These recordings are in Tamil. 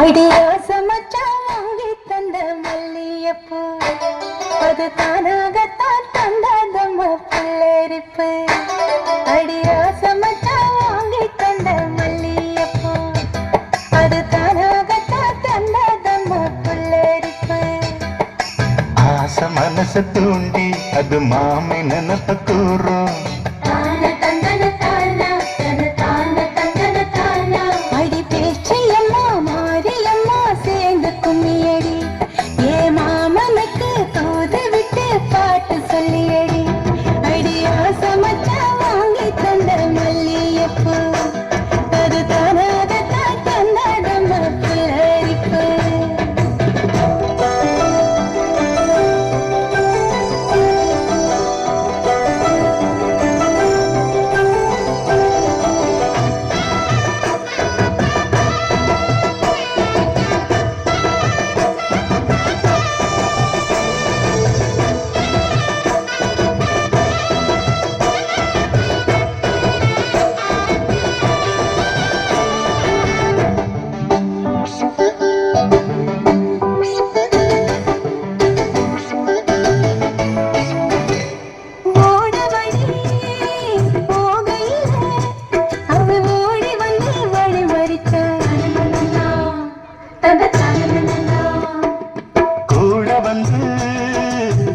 அடியாசமச்சான் வாங்கி தந்த மல்லியப்பூ அது தானாகத்தான் தந்தாதம்மா புல்லரிப்பு. அடியாசமச்சான் வாங்கி தந்த மல்லியப்பூ அது தானாகத்தான் தந்தாதம்மா புல்லரிப்பு. ஆசை மனசு தூண்டி அது மாமை நினப்ப கூறும்.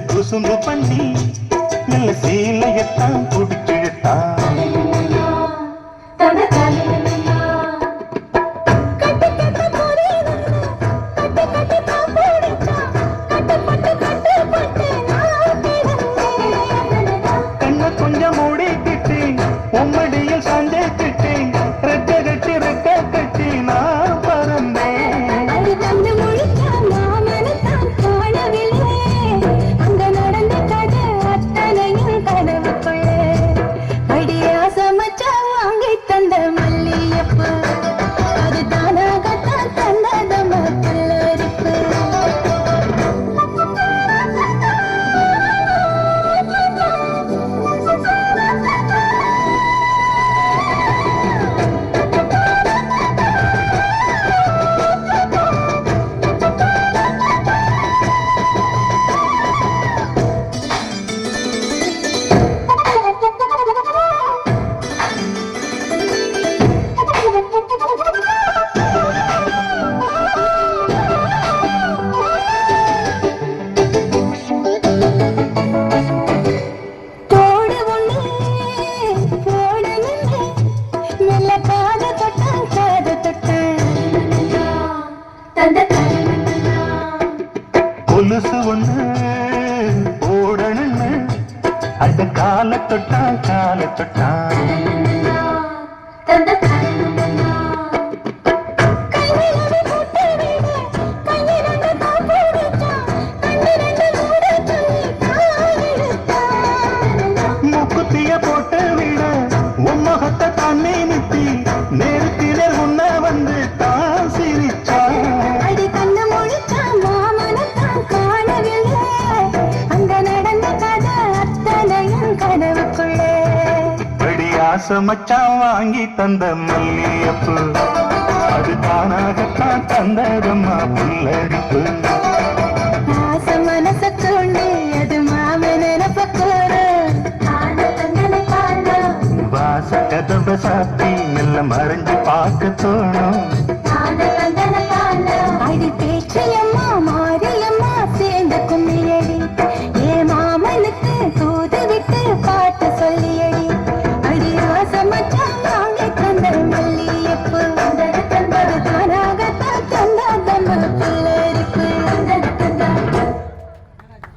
குசும்பு பண்ணி நல்ல சீலையத்தான் குடிச்சிட்டான். கண்ண கொஞ்சம் மூடிக்கிட்டு உம்மடியில் சாஞ்சிக்கிட்டு ரெக்க கட்டி ரெக்க கட்டி நான் பறந்தேன். கொலுசு ஒண்ணு ஓடணுன்னு அந்த கால தொட்டான் கால தொட்டான். முக்குத்திய போட்டு விட உம்மகத்தை தண்ணி நிறுத்தி நேருக்கு நேர் உன்ன வந்து தான் சிரிச்சா. மச்சான் வாங்கி தந்த மல்லியப்பு அது தானாகத்தான் தந்ததம்மா புல்லரிப்பு. ஆசை மனச தூண்டி அது வாச கதவை சாத்தி மெல்ல மறைஞ்சு பார்க்க தோணும்.